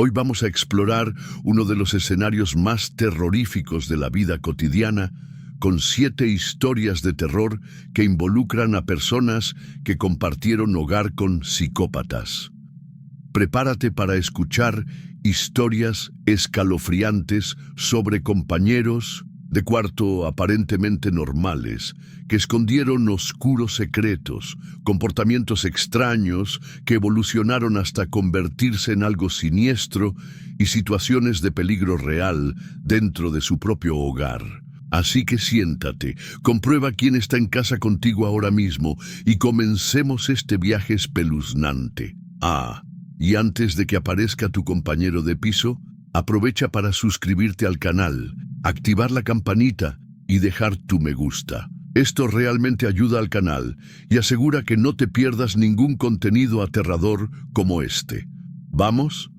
Hoy vamos a explorar uno de los escenarios más terroríficos de la vida cotidiana, con 7 historias de terror que involucran a personas que compartieron hogar con psicópatas. Prepárate para escuchar historias escalofriantes sobre compañeros de cuarto aparentemente normales, que escondieron oscuros secretos, comportamientos extraños que evolucionaron hasta convertirse en algo siniestro y situaciones de peligro real dentro de su propio hogar. Así que siéntate, comprueba quién está en casa contigo ahora mismo y comencemos este viaje espeluznante. Y antes de que aparezca tu compañero de piso, aprovecha para suscribirte al canal, activar la campanita y dejar tu me gusta. Esto realmente ayuda al canal y asegura que no te pierdas ningún contenido aterrador como este. ¿Vamos?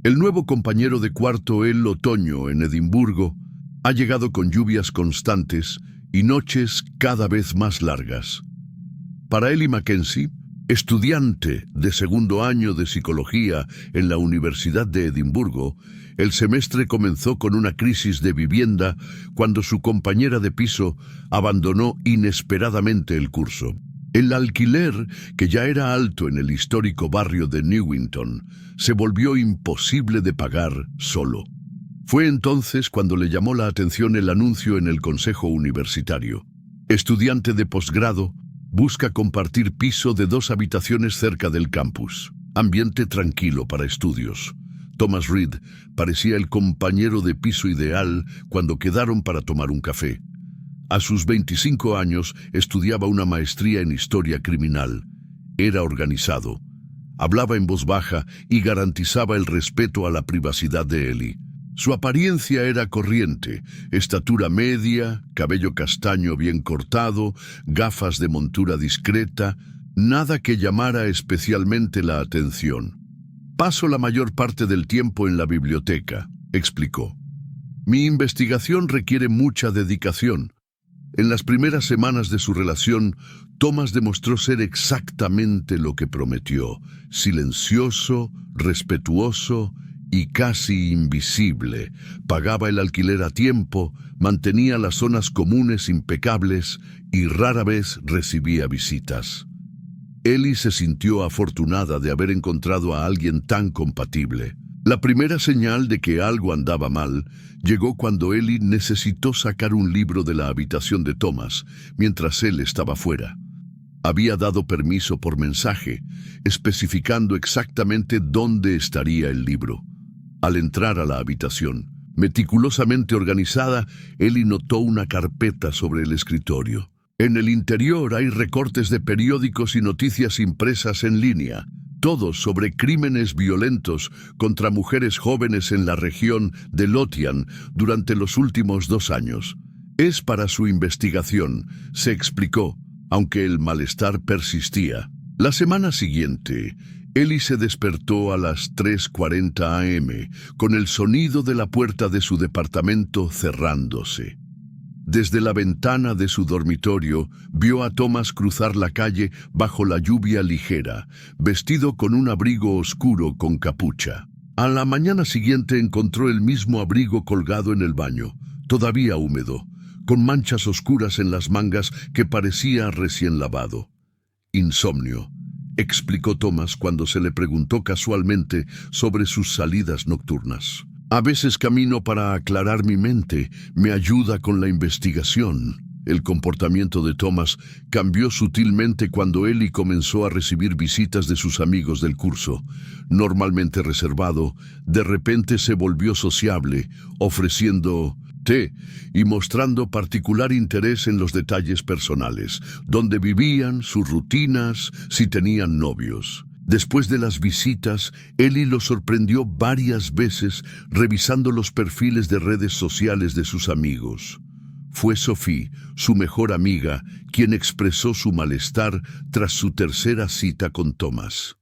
El nuevo compañero de cuarto, el otoño en Edimburgo, ha llegado con lluvias constantes y noches cada vez más largas. Para Ellie Mackenzie, estudiante de segundo año de psicología en la Universidad de Edimburgo, el semestre comenzó con una crisis de vivienda cuando su compañera de piso abandonó inesperadamente el curso. El alquiler, que ya era alto en el histórico barrio de Newington, se volvió imposible de pagar solo. Fue entonces cuando le llamó la atención el anuncio en el consejo universitario. Estudiante de posgrado, busca compartir piso de 2 habitaciones cerca del campus. Ambiente tranquilo para estudios. Thomas Reed parecía el compañero de piso ideal cuando quedaron para tomar un café. A sus 25 años estudiaba una maestría en historia criminal. Era organizado. Hablaba en voz baja y garantizaba el respeto a la privacidad de Ellie. Su apariencia era corriente, estatura media, cabello castaño bien cortado, gafas de montura discreta, nada que llamara especialmente la atención. Paso la mayor parte del tiempo en la biblioteca, explicó. Mi investigación requiere mucha dedicación. En las primeras semanas de su relación, Thomas demostró ser exactamente lo que prometió: silencioso, respetuoso y casi invisible. Pagaba el alquiler a tiempo, mantenía las zonas comunes impecables y rara vez recibía visitas. Ellie se sintió afortunada de haber encontrado a alguien tan compatible. La primera señal de que algo andaba mal llegó cuando Ellie necesitó sacar un libro de la habitación de Thomas mientras él estaba fuera. Había dado permiso por mensaje, especificando exactamente dónde estaría el libro. Al entrar a la habitación, meticulosamente organizada, Ellie notó una carpeta sobre el escritorio. En el interior hay recortes de periódicos y noticias impresas en línea, todos sobre crímenes violentos contra mujeres jóvenes en la región de Lothian durante los últimos 2 años. Es para su investigación, se explicó, aunque el malestar persistía. La semana siguiente, Ellie se despertó a las 3:40 am, con el sonido de la puerta de su departamento cerrándose. Desde la ventana de su dormitorio, vio a Thomas cruzar la calle bajo la lluvia ligera, vestido con un abrigo oscuro con capucha. A la mañana siguiente encontró el mismo abrigo colgado en el baño, todavía húmedo, con manchas oscuras en las mangas que parecía recién lavado. Insomnio, explicó Thomas cuando se le preguntó casualmente sobre sus salidas nocturnas. A veces camino para aclarar mi mente, me ayuda con la investigación. El comportamiento de Thomas cambió sutilmente cuando Ellie comenzó a recibir visitas de sus amigos del curso. Normalmente reservado, de repente se volvió sociable, ofreciendo té y mostrando particular interés en los detalles personales, dónde vivían, sus rutinas, si tenían novios. Después de las visitas, Ellie lo sorprendió varias veces revisando los perfiles de redes sociales de sus amigos. Fue Sophie, su mejor amiga, quien expresó su malestar tras su tercera cita con Thomas.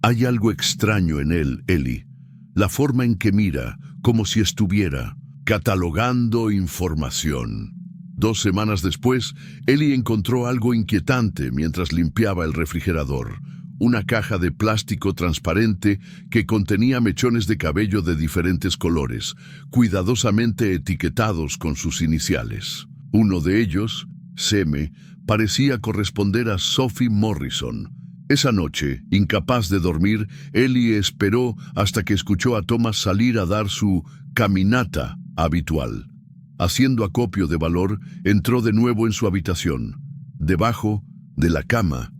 Hay algo extraño en él, Ellie. La forma en que mira, como si estuviera catalogando información. 2 semanas después, Ellie encontró algo inquietante mientras limpiaba el refrigerador. una caja de plástico transparente que contenía mechones de cabello de diferentes colores, cuidadosamente etiquetados con sus iniciales. Uno de ellos, CM, parecía corresponder a Sophie Morrison. Esa noche, incapaz de dormir, Ellie esperó hasta que escuchó a Thomas salir a dar su caminata habitual. Haciendo acopio de valor, entró de nuevo en su habitación. Debajo de la cama,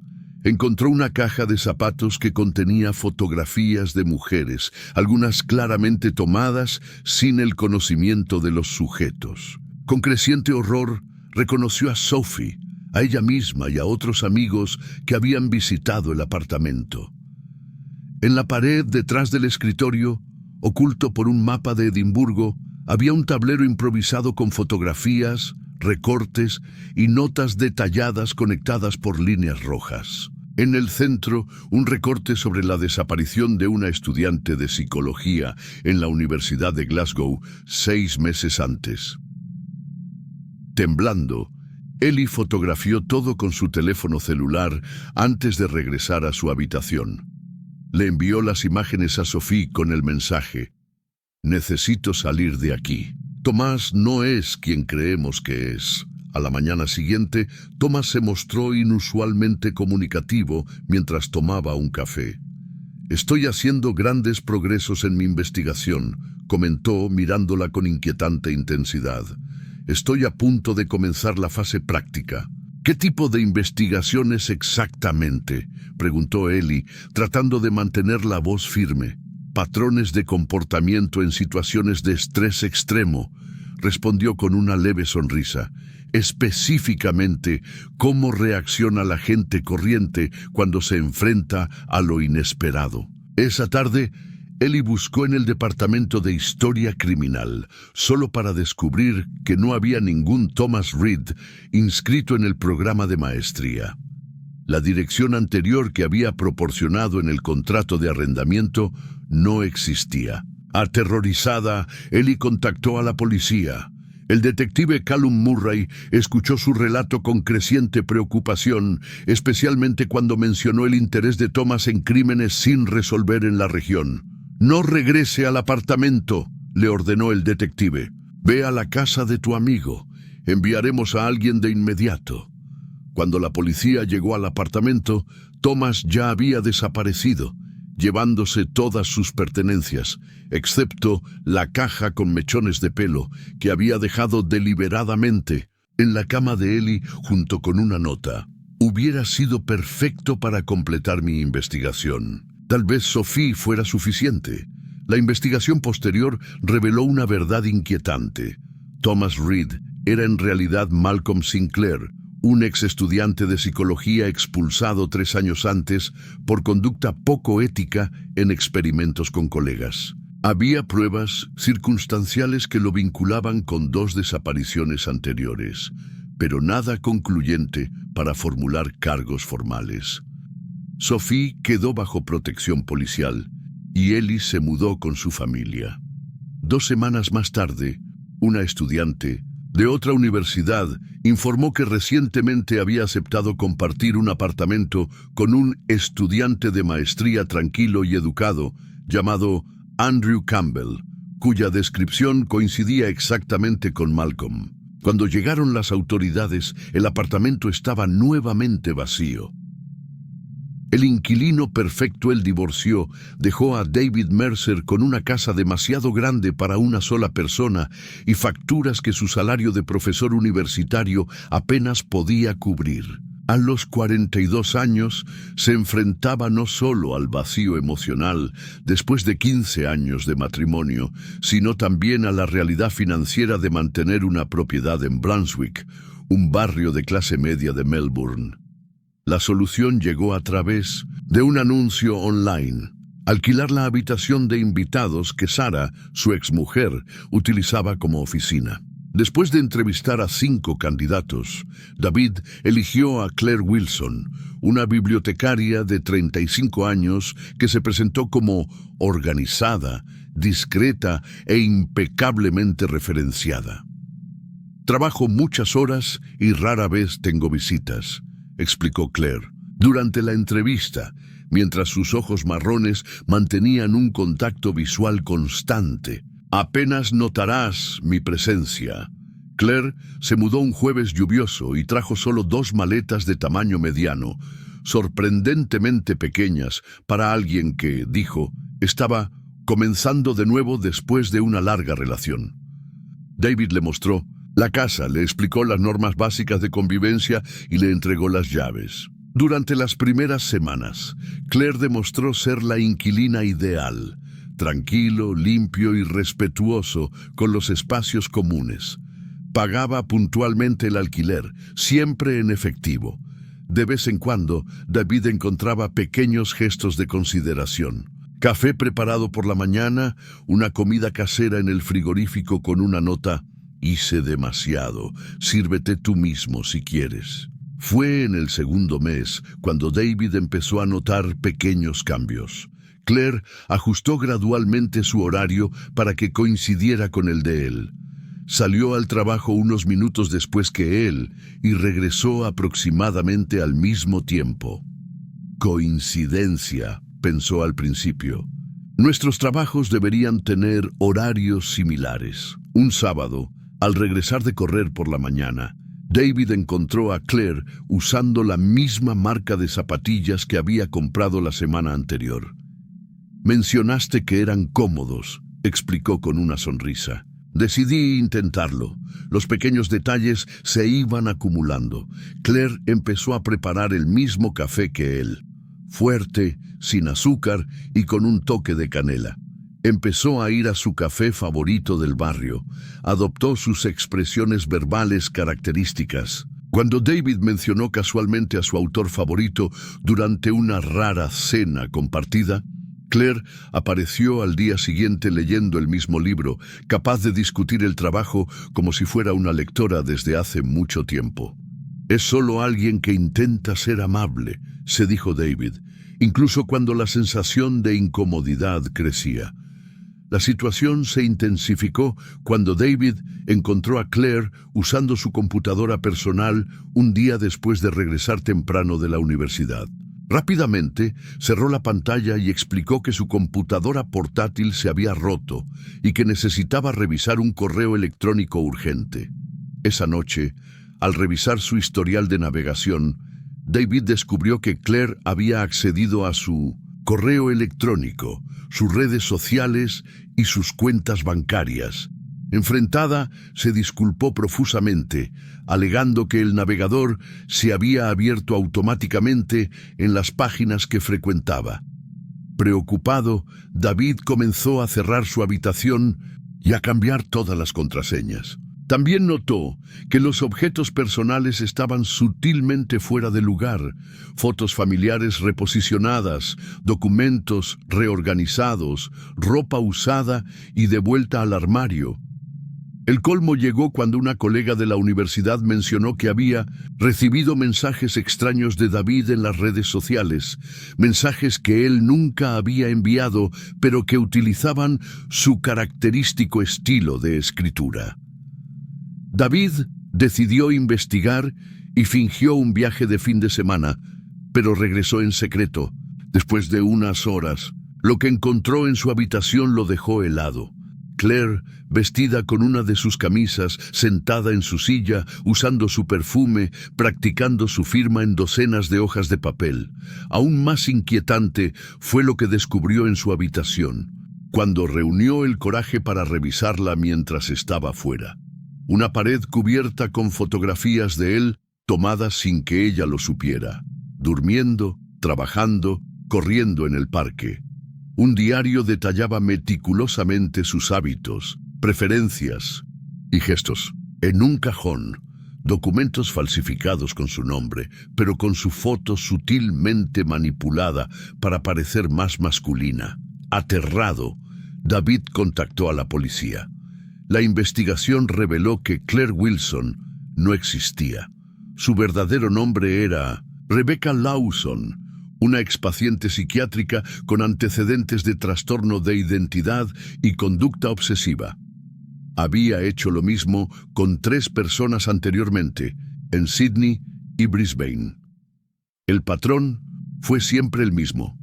encontró una caja de zapatos que contenía fotografías de mujeres, algunas claramente tomadas sin el conocimiento de los sujetos. Con creciente horror, reconoció a Sophie, a ella misma y a otros amigos que habían visitado el apartamento. En la pared detrás del escritorio, oculto por un mapa de Edimburgo, había un tablero improvisado con fotografías, recortes y notas detalladas conectadas por líneas rojas. En el centro, un recorte sobre la desaparición de una estudiante de psicología en la Universidad de Glasgow 6 meses antes. Temblando, Ellie fotografió todo con su teléfono celular antes de regresar a su habitación. Le envió las imágenes a Sophie con el mensaje: «Necesito salir de aquí». Tomás no es quien creemos que es. A la mañana siguiente, Thomas se mostró inusualmente comunicativo mientras tomaba un café. «Estoy haciendo grandes progresos en mi investigación», comentó mirándola con inquietante intensidad. «Estoy a punto de comenzar la fase práctica». «¿Qué tipo de investigaciones exactamente?», preguntó Ellie, tratando de mantener la voz firme. «Patrones de comportamiento en situaciones de estrés extremo», respondió con una leve sonrisa. «Específicamente, cómo reacciona la gente corriente cuando se enfrenta a lo inesperado». Esa tarde, Ellie buscó en el departamento de historia criminal, solo para descubrir que no había ningún Thomas Reed inscrito en el programa de maestría. La dirección anterior que había proporcionado en el contrato de arrendamiento no existía. Aterrorizada, Ellie contactó a la policía. El detective Callum Murray escuchó su relato con creciente preocupación, especialmente cuando mencionó el interés de Thomas en crímenes sin resolver en la región. «No regrese al apartamento», le ordenó el detective. «Ve a la casa de tu amigo. Enviaremos a alguien de inmediato». Cuando la policía llegó al apartamento, Thomas ya había desaparecido, llevándose todas sus pertenencias, excepto la caja con mechones de pelo que había dejado deliberadamente en la cama de Ellie junto con una nota. «Hubiera sido perfecto para completar mi investigación. Tal vez Sophie fuera suficiente». La investigación posterior reveló una verdad inquietante. Thomas Reed era en realidad Malcolm Sinclair, un ex estudiante de psicología expulsado 3 años antes por conducta poco ética en experimentos con colegas. Había pruebas circunstanciales que lo vinculaban con 2 desapariciones anteriores, pero nada concluyente para formular cargos formales. Sophie quedó bajo protección policial y Ellie se mudó con su familia. 2 semanas más tarde, una estudiante de otra universidad informó que recientemente había aceptado compartir un apartamento con un estudiante de maestría tranquilo y educado llamado Andrew Campbell, cuya descripción coincidía exactamente con Malcolm. Cuando llegaron las autoridades, el apartamento estaba nuevamente vacío. El inquilino perfecto el divorció, dejó a David Mercer con una casa demasiado grande para una sola persona y facturas que su salario de profesor universitario apenas podía cubrir. A los 42 años se enfrentaba no solo al vacío emocional después de 15 años de matrimonio, sino también a la realidad financiera de mantener una propiedad en Brunswick, un barrio de clase media de Melbourne. La solución llegó a través de un anuncio online: alquilar la habitación de invitados que Sarah, su exmujer, utilizaba como oficina. Después de entrevistar a 5 candidatos, David eligió a Claire Wilson, una bibliotecaria de 35 años que se presentó como organizada, discreta e impecablemente referenciada. «Trabajo muchas horas y rara vez tengo visitas», explicó Claire. Durante la entrevista, mientras sus ojos marrones mantenían un contacto visual constante. «Apenas notarás mi presencia». Claire se mudó un jueves lluvioso y trajo solo 2 maletas de tamaño mediano, sorprendentemente pequeñas para alguien que, dijo, estaba comenzando de nuevo después de una larga relación. David le mostró la casa, le explicó las normas básicas de convivencia y le entregó las llaves. Durante las primeras semanas, Claire demostró ser la inquilina ideal, tranquilo, limpio y respetuoso con los espacios comunes. Pagaba puntualmente el alquiler, siempre en efectivo. De vez en cuando, David encontraba pequeños gestos de consideración. Café preparado por la mañana, una comida casera en el frigorífico con una nota: «Hice demasiado, sírvete tú mismo si quieres». Fue en el segundo mes cuando David empezó a notar pequeños cambios. Claire ajustó gradualmente su horario para que coincidiera con el de él. Salió al trabajo unos minutos después que él y regresó aproximadamente al mismo tiempo. Coincidencia, pensó al principio. Nuestros trabajos deberían tener horarios similares. Un sábado, al regresar de correr por la mañana, David encontró a Claire usando la misma marca de zapatillas que había comprado la semana anterior. «Mencionaste que eran cómodos», explicó con una sonrisa. «Decidí intentarlo». Los pequeños detalles se iban acumulando. Claire empezó a preparar el mismo café que él. Fuerte, sin azúcar y con un toque de canela. Empezó a ir a su café favorito del barrio. Adoptó sus expresiones verbales características. Cuando David mencionó casualmente a su autor favorito durante una rara cena compartida, Claire apareció al día siguiente leyendo el mismo libro, capaz de discutir el trabajo como si fuera una lectora desde hace mucho tiempo. «Es solo alguien que intenta ser amable», se dijo David, incluso cuando la sensación de incomodidad crecía. La situación se intensificó cuando David encontró a Claire usando su computadora personal un día después de regresar temprano de la universidad. Rápidamente cerró la pantalla y explicó que su computadora portátil se había roto y que necesitaba revisar un correo electrónico urgente. Esa noche, al revisar su historial de navegación, David descubrió que Claire había accedido a su correo electrónico, sus redes sociales y sus cuentas bancarias. Enfrentada, se disculpó profusamente, alegando que el navegador se había abierto automáticamente en las páginas que frecuentaba. Preocupado, David comenzó a cerrar su habitación y a cambiar todas las contraseñas. También notó que los objetos personales estaban sutilmente fuera de lugar: fotos familiares reposicionadas, documentos reorganizados, ropa usada y de vuelta al armario. El colmo llegó cuando una colega de la universidad mencionó que había recibido mensajes extraños de David en las redes sociales, mensajes que él nunca había enviado, pero que utilizaban su característico estilo de escritura. David decidió investigar y fingió un viaje de fin de semana, pero regresó en secreto. Después de unas horas, lo que encontró en su habitación lo dejó helado. Claire, vestida con una de sus camisas, sentada en su silla, usando su perfume, practicando su firma en docenas de hojas de papel. Aún más inquietante fue lo que descubrió en su habitación, cuando reunió el coraje para revisarla mientras estaba fuera. Una pared cubierta con fotografías de él, tomadas sin que ella lo supiera, durmiendo, trabajando, corriendo en el parque. Un diario detallaba meticulosamente sus hábitos, preferencias y gestos. En un cajón, documentos falsificados con su nombre, pero con su foto sutilmente manipulada para parecer más masculina. Aterrado, David contactó a la policía. La investigación reveló que Claire Wilson no existía. Su verdadero nombre era Rebecca Lawson, una expaciente psiquiátrica con antecedentes de trastorno de identidad y conducta obsesiva. Había hecho lo mismo con 3 personas anteriormente, en Sydney y Brisbane. El patrón fue siempre el mismo: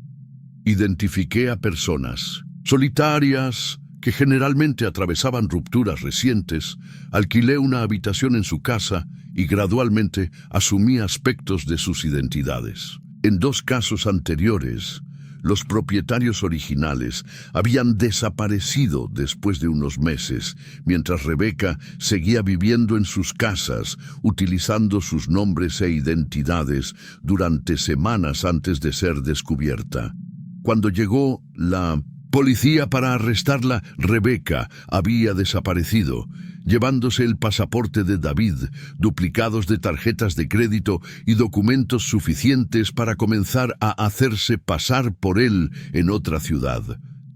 Identifiqué a personas solitarias que generalmente atravesaban rupturas recientes, alquilé una habitación en su casa y gradualmente asumí aspectos de sus identidades. En 2 casos anteriores, los propietarios originales habían desaparecido después de unos meses, mientras Rebecca seguía viviendo en sus casas, utilizando sus nombres e identidades durante semanas antes de ser descubierta. Cuando llegó la policía para arrestarla, Rebecca había desaparecido, llevándose el pasaporte de David, duplicados de tarjetas de crédito y documentos suficientes para comenzar a hacerse pasar por él en otra ciudad.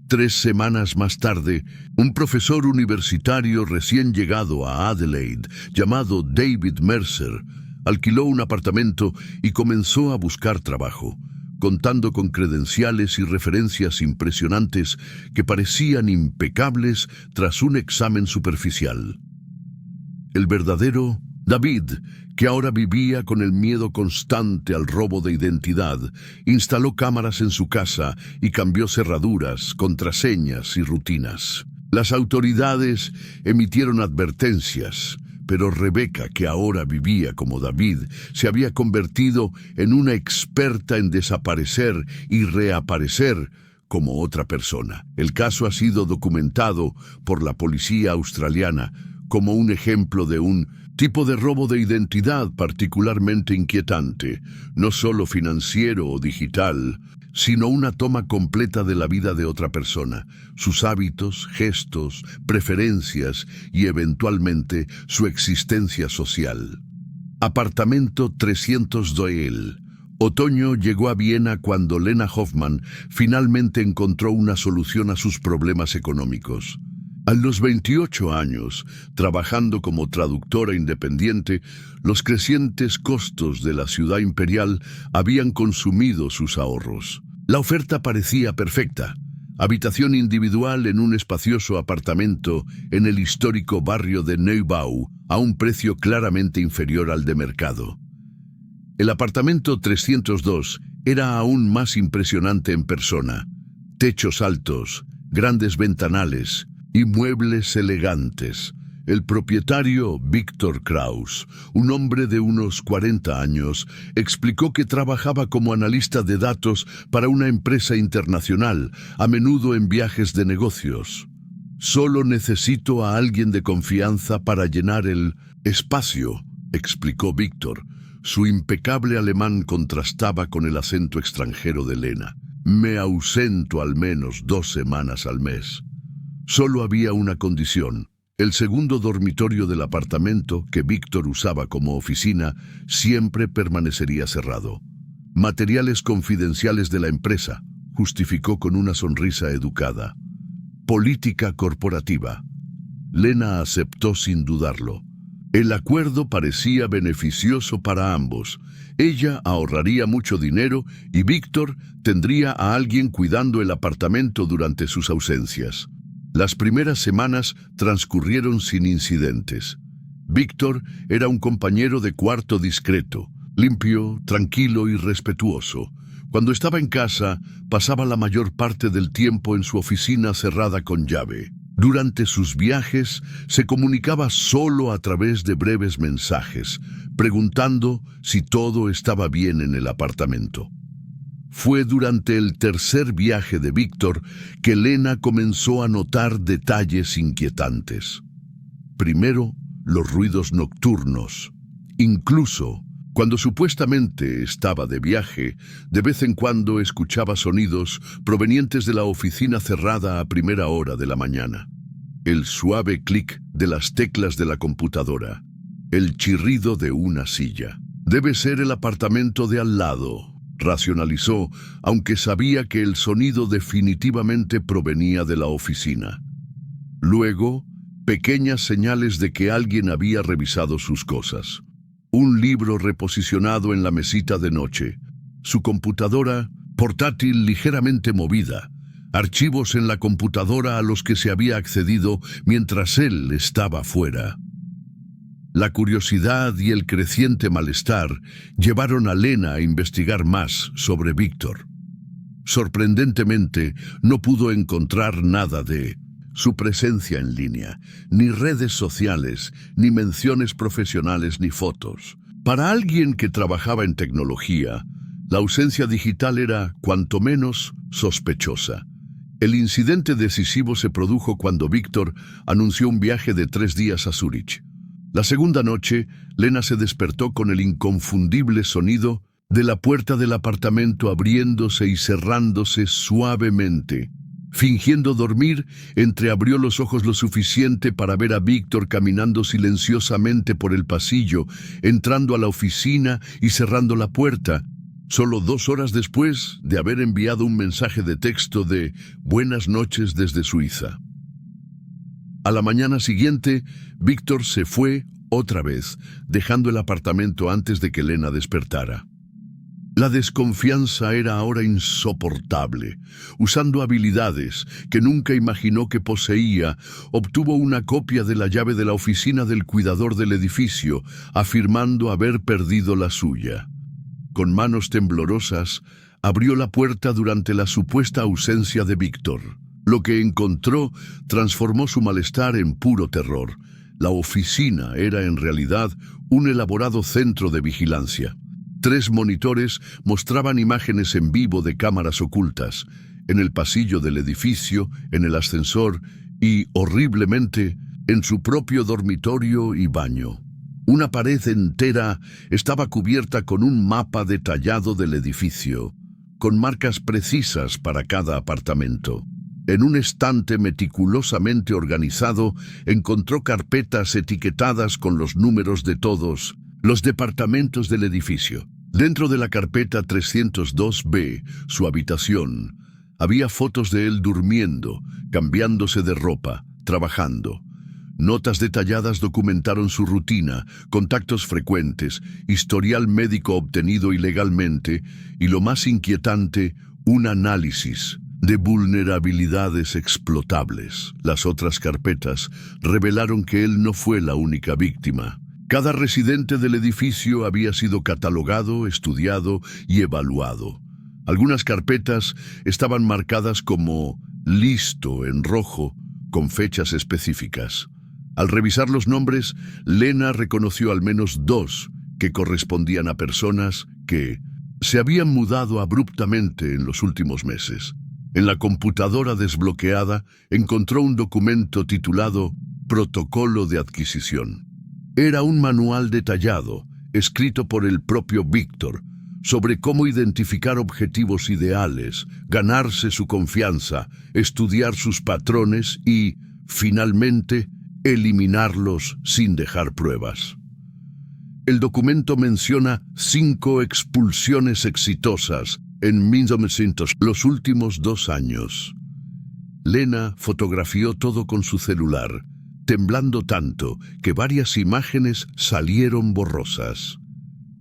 3 semanas más tarde, un profesor universitario recién llegado a Adelaide, llamado David Mercer, alquiló un apartamento y comenzó a buscar trabajo, contando con credenciales y referencias impresionantes que parecían impecables tras un examen superficial. El verdadero David, que ahora vivía con el miedo constante al robo de identidad, instaló cámaras en su casa y cambió cerraduras, contraseñas y rutinas. Las autoridades emitieron advertencias, pero Rebecca, que ahora vivía como David, se había convertido en una experta en desaparecer y reaparecer como otra persona. El caso ha sido documentado por la policía australiana como un ejemplo de un tipo de robo de identidad particularmente inquietante, no solo financiero o digital, sino una toma completa de la vida de otra persona, sus hábitos, gestos, preferencias y eventualmente su existencia social. Apartamento 300 Doyle. Otoño llegó a Viena cuando Lena Hoffman finalmente encontró una solución a sus problemas económicos. A los 28 años, trabajando como traductora independiente, los crecientes costos de la ciudad imperial habían consumido sus ahorros. La oferta parecía perfecta. Habitación individual en un espacioso apartamento en el histórico barrio de Neubau, a un precio claramente inferior al de mercado. El apartamento 302 era aún más impresionante en persona. Techos altos, grandes ventanales y muebles elegantes. El propietario, Víctor Kraus, un hombre de unos 40 años, explicó que trabajaba como analista de datos para una empresa internacional, a menudo en viajes de negocios. «Solo necesito a alguien de confianza para llenar el espacio», explicó Víctor. Su impecable alemán contrastaba con el acento extranjero de Lena. «Me ausento al menos 2 semanas al mes». Solo había una condición. El segundo dormitorio del apartamento, que Víctor usaba como oficina, siempre permanecería cerrado. «Materiales confidenciales de la empresa», justificó con una sonrisa educada. «Política corporativa». Lena aceptó sin dudarlo. El acuerdo parecía beneficioso para ambos. Ella ahorraría mucho dinero y Víctor tendría a alguien cuidando el apartamento durante sus ausencias. Las primeras semanas transcurrieron sin incidentes. Víctor era un compañero de cuarto discreto, limpio, tranquilo y respetuoso. Cuando estaba en casa, pasaba la mayor parte del tiempo en su oficina cerrada con llave. Durante sus viajes, se comunicaba solo a través de breves mensajes, preguntando si todo estaba bien en el apartamento. Fue durante el tercer viaje de Víctor que Lena comenzó a notar detalles inquietantes. Primero, los ruidos nocturnos. Incluso cuando supuestamente estaba de viaje, de vez en cuando escuchaba sonidos provenientes de la oficina cerrada a primera hora de la mañana. El suave clic de las teclas de la computadora. El chirrido de una silla. «Debe ser el apartamento de al lado», racionalizó, aunque sabía que el sonido definitivamente provenía de la oficina. Luego, pequeñas señales de que alguien había revisado sus cosas. Un libro reposicionado en la mesita de noche, su computadora portátil ligeramente movida, archivos en la computadora a los que se había accedido mientras él estaba fuera. La curiosidad y el creciente malestar llevaron a Lena a investigar más sobre Víctor. Sorprendentemente, no pudo encontrar nada de su presencia en línea, ni redes sociales, ni menciones profesionales, ni fotos. Para alguien que trabajaba en tecnología, la ausencia digital era, cuanto menos, sospechosa. El incidente decisivo se produjo cuando Víctor anunció un viaje de 3 días a Zúrich. La segunda noche, Lena se despertó con el inconfundible sonido de la puerta del apartamento abriéndose y cerrándose suavemente. Fingiendo dormir, entreabrió los ojos lo suficiente para ver a Víctor caminando silenciosamente por el pasillo, entrando a la oficina y cerrando la puerta, solo 2 horas después de haber enviado un mensaje de texto de «Buenas noches desde Suiza». A la mañana siguiente, Víctor se fue otra vez, dejando el apartamento antes de que Lena despertara. La desconfianza era ahora insoportable. Usando habilidades que nunca imaginó que poseía, obtuvo una copia de la llave de la oficina del cuidador del edificio, afirmando haber perdido la suya. Con manos temblorosas, abrió la puerta durante la supuesta ausencia de Víctor. Lo que encontró transformó su malestar en puro terror. La oficina era en realidad un elaborado centro de vigilancia. 3 monitores mostraban imágenes en vivo de cámaras ocultas, en el pasillo del edificio, en el ascensor y, horriblemente, en su propio dormitorio y baño. Una pared entera estaba cubierta con un mapa detallado del edificio, con marcas precisas para cada apartamento. En un estante meticulosamente organizado, encontró carpetas etiquetadas con los números de todos los departamentos del edificio. Dentro de la carpeta 302B, su habitación, había fotos de él durmiendo, cambiándose de ropa, trabajando. Notas detalladas documentaron su rutina, contactos frecuentes, historial médico obtenido ilegalmente y, lo más inquietante, un análisis de vulnerabilidades explotables. Las otras carpetas revelaron que él no fue la única víctima. Cada residente del edificio había sido catalogado, estudiado y evaluado. Algunas carpetas estaban marcadas como «listo» en rojo, con fechas específicas. Al revisar los nombres, Lena reconoció al menos 2 que correspondían a personas que se habían mudado abruptamente en los últimos meses. En la computadora desbloqueada encontró un documento titulado «Protocolo de adquisición». Era un manual detallado, escrito por el propio Víctor, sobre cómo identificar objetivos ideales, ganarse su confianza, estudiar sus patrones y, finalmente, eliminarlos sin dejar pruebas. El documento menciona 5 expulsiones exitosas en 1900, los últimos 2 años. Lena fotografió todo con su celular, temblando tanto que varias imágenes salieron borrosas.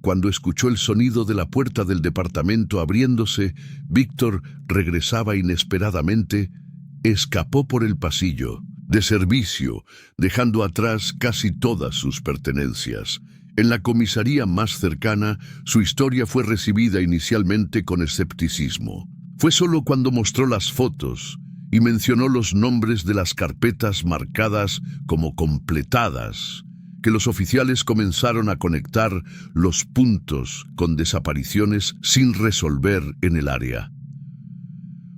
Cuando escuchó el sonido de la puerta del departamento abriéndose, Víctor regresaba inesperadamente, escapó por el pasillo, de servicio, dejando atrás casi todas sus pertenencias. En la comisaría más cercana, su historia fue recibida inicialmente con escepticismo. Fue solo cuando mostró las fotos y mencionó los nombres de las carpetas marcadas como completadas, que los oficiales comenzaron a conectar los puntos con desapariciones sin resolver en el área.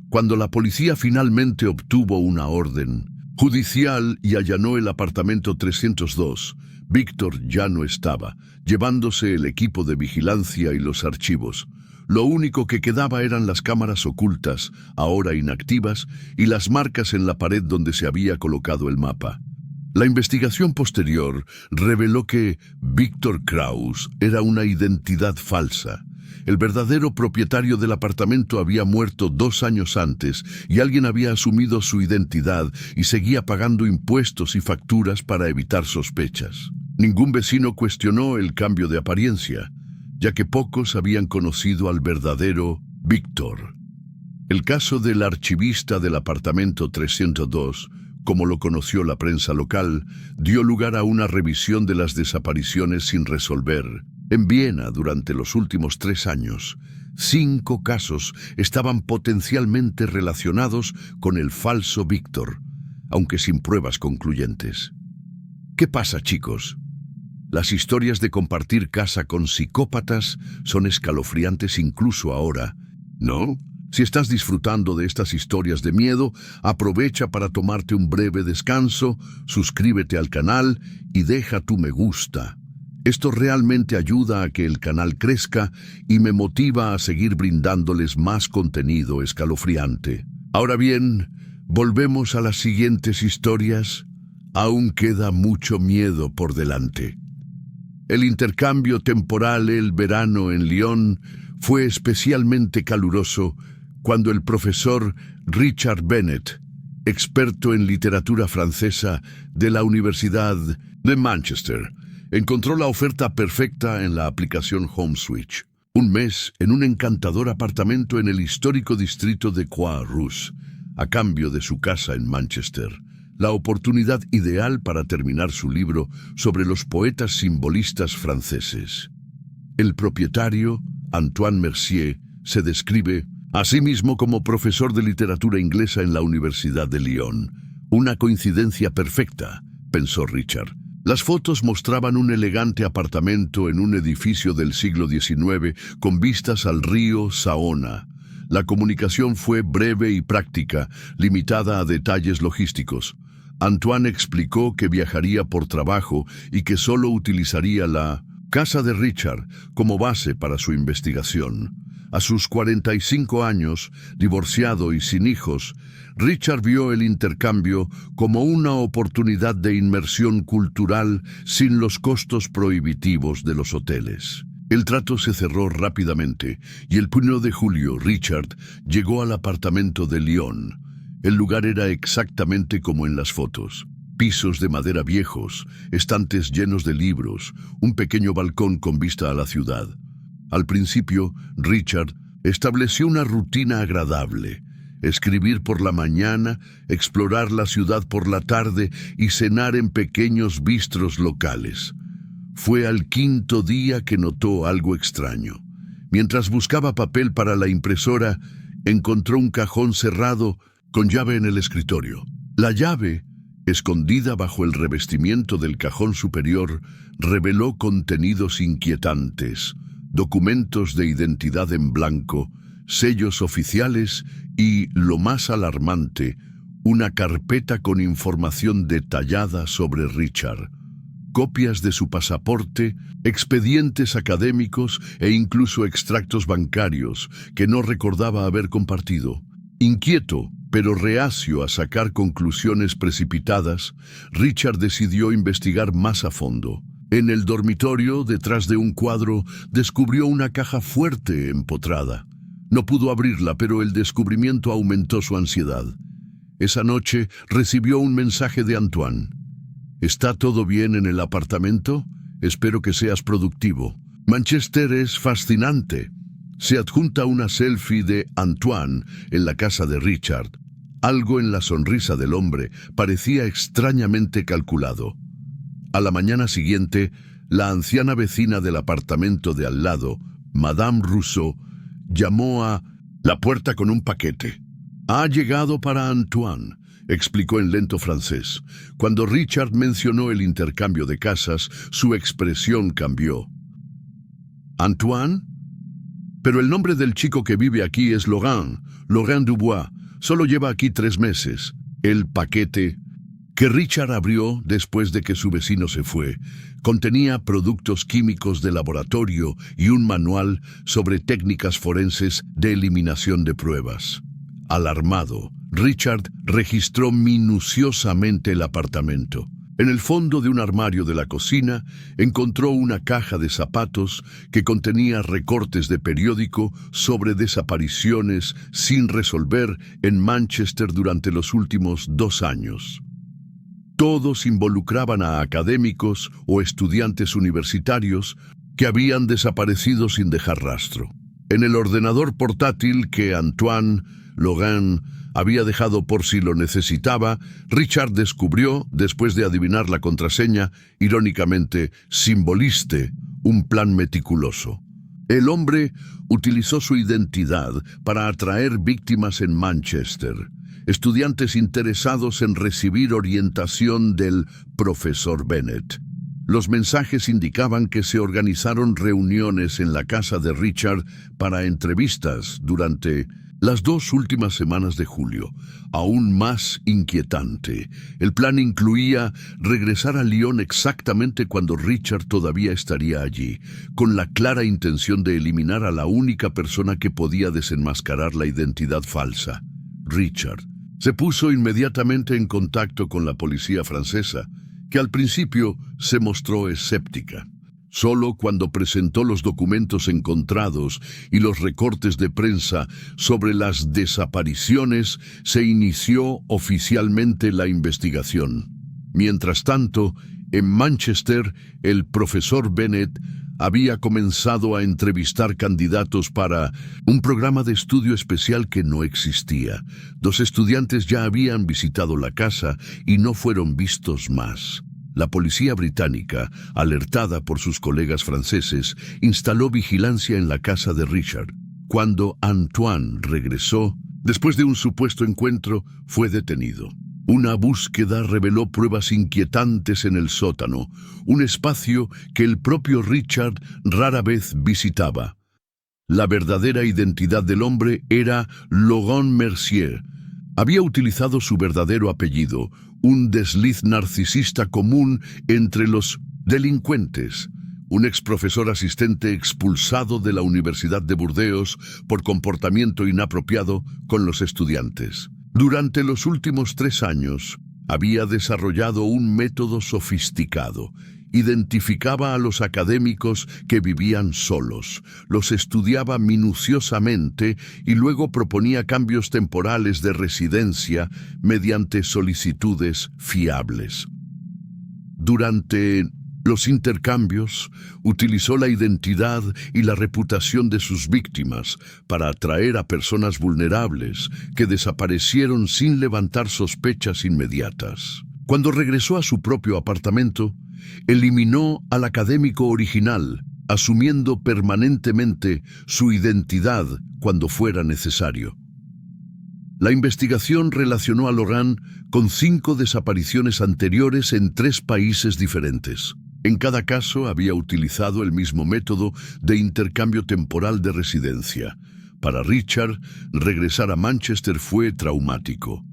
Cuando la policía finalmente obtuvo una orden judicial y allanó el apartamento 302, Víctor ya no estaba, llevándose el equipo de vigilancia y los archivos. Lo único que quedaba eran las cámaras ocultas, ahora inactivas, y las marcas en la pared donde se había colocado el mapa. La investigación posterior reveló que Víctor Kraus era una identidad falsa. El verdadero propietario del apartamento había muerto 2 años antes y alguien había asumido su identidad y seguía pagando impuestos y facturas para evitar sospechas. Ningún vecino cuestionó el cambio de apariencia, ya que pocos habían conocido al verdadero Víctor. El caso del archivista del apartamento 302, como lo conoció la prensa local, dio lugar a una revisión de las desapariciones sin resolver en Viena durante los últimos 3 años. 5 casos estaban potencialmente relacionados con el falso Víctor, aunque sin pruebas concluyentes. ¿Qué pasa, chicos? Las historias de compartir casa con psicópatas son escalofriantes incluso ahora, ¿no? Si estás disfrutando de estas historias de miedo, aprovecha para tomarte un breve descanso, suscríbete al canal y deja tu me gusta. Esto realmente ayuda a que el canal crezca y me motiva a seguir brindándoles más contenido escalofriante. Ahora bien, volvemos a las siguientes historias. Aún queda mucho miedo por delante. El intercambio temporal el verano en Lyon fue especialmente caluroso cuando el profesor Richard Bennett, experto en literatura francesa de la Universidad de Manchester, encontró la oferta perfecta en la aplicación HomeSwitch. Un mes en un encantador apartamento en el histórico distrito de Croix-Rousse, a cambio de su casa en Manchester. La oportunidad ideal para terminar su libro sobre los poetas simbolistas franceses. El propietario, Antoine Mercier, se describe a sí mismo como profesor de literatura inglesa en la Universidad de Lyon. Una coincidencia perfecta, pensó Richard. Las fotos mostraban un elegante apartamento en un edificio del siglo XIX con vistas al río Saona. La comunicación fue breve y práctica, limitada a detalles logísticos. Antoine explicó que viajaría por trabajo y que solo utilizaría la casa de Richard como base para su investigación. A sus 45 años, divorciado y sin hijos, Richard vio el intercambio como una oportunidad de inmersión cultural sin los costos prohibitivos de los hoteles. El trato se cerró rápidamente y el 1 de julio Richard llegó al apartamento de Lyon. El lugar era exactamente como en las fotos. Pisos de madera viejos, estantes llenos de libros, un pequeño balcón con vista a la ciudad. Al principio, Richard estableció una rutina agradable: escribir por la mañana, explorar la ciudad por la tarde y cenar en pequeños bistros locales. Fue al 5.º día que notó algo extraño. Mientras buscaba papel para la impresora, encontró un cajón cerrado con llave en el escritorio. La llave, escondida bajo el revestimiento del cajón superior, reveló contenidos inquietantes: documentos de identidad en blanco, sellos oficiales y, lo más alarmante, una carpeta con información detallada sobre Richard. Copias de su pasaporte, expedientes académicos e incluso extractos bancarios que no recordaba haber compartido. Inquieto, pero reacio a sacar conclusiones precipitadas, Richard decidió investigar más a fondo. En el dormitorio, detrás de un cuadro, descubrió una caja fuerte empotrada. No pudo abrirla, pero el descubrimiento aumentó su ansiedad. Esa noche recibió un mensaje de Antoine. ¿Está todo bien en el apartamento? Espero que seas productivo. Manchester es fascinante. Se adjunta una selfie de Antoine en la casa de Richard. Algo en la sonrisa del hombre parecía extrañamente calculado. A la mañana siguiente, la anciana vecina del apartamento de al lado, Madame Rousseau, llamó a la puerta con un paquete. «Ha llegado para Antoine», explicó en lento francés. Cuando Richard mencionó el intercambio de casas, su expresión cambió. «¿Antoine? Pero el nombre del chico que vive aquí es Laurent Dubois. Solo lleva aquí 3 meses. El paquete, que Richard abrió después de que su vecino se fue, contenía productos químicos de laboratorio y un manual sobre técnicas forenses de eliminación de pruebas. Alarmado, Richard registró minuciosamente el apartamento. En el fondo de un armario de la cocina encontró una caja de zapatos que contenía recortes de periódico sobre desapariciones sin resolver en Manchester durante los últimos 2 años. Todos involucraban a académicos o estudiantes universitarios que habían desaparecido sin dejar rastro. En el ordenador portátil que Antoine Laurent había dejado por si lo necesitaba, Richard descubrió, después de adivinar la contraseña, irónicamente, simboliste, un plan meticuloso. El hombre utilizó su identidad para atraer víctimas en Manchester, estudiantes interesados en recibir orientación del profesor Bennett. Los mensajes indicaban que se organizaron reuniones en la casa de Richard para entrevistas durante las 2 últimas semanas de julio. Aún más inquietante, el plan incluía regresar a Lyon exactamente cuando Richard todavía estaría allí, con la clara intención de eliminar a la única persona que podía desenmascarar la identidad falsa, Richard. Se puso inmediatamente en contacto con la policía francesa, que al principio se mostró escéptica. Solo cuando presentó los documentos encontrados y los recortes de prensa sobre las desapariciones se inició oficialmente la investigación. Mientras tanto, en Manchester, el profesor Bennett había comenzado a entrevistar candidatos para un programa de estudio especial que no existía. 2 estudiantes ya habían visitado la casa y no fueron vistos más. La policía británica, alertada por sus colegas franceses, instaló vigilancia en la casa de Richard. Cuando Antoine regresó, después de un supuesto encuentro, fue detenido. Una búsqueda reveló pruebas inquietantes en el sótano, un espacio que el propio Richard rara vez visitaba. La verdadera identidad del hombre era Laurent Mercier. Había utilizado su verdadero apellido, un desliz narcisista común entre los delincuentes. Un exprofesor asistente expulsado de la Universidad de Burdeos por comportamiento inapropiado con los estudiantes. Durante los últimos 3 años, había desarrollado un método sofisticado. Identificaba a los académicos que vivían solos, los estudiaba minuciosamente y luego proponía cambios temporales de residencia mediante solicitudes fiables. Durante los intercambios, utilizó la identidad y la reputación de sus víctimas para atraer a personas vulnerables que desaparecieron sin levantar sospechas inmediatas. Cuando regresó a su propio apartamento, eliminó al académico original, asumiendo permanentemente su identidad cuando fuera necesario. La investigación relacionó a Laurent con 5 desapariciones anteriores en 3 países diferentes. En cada caso había utilizado el mismo método de intercambio temporal de residencia. Para Richard, regresar a Manchester fue traumático.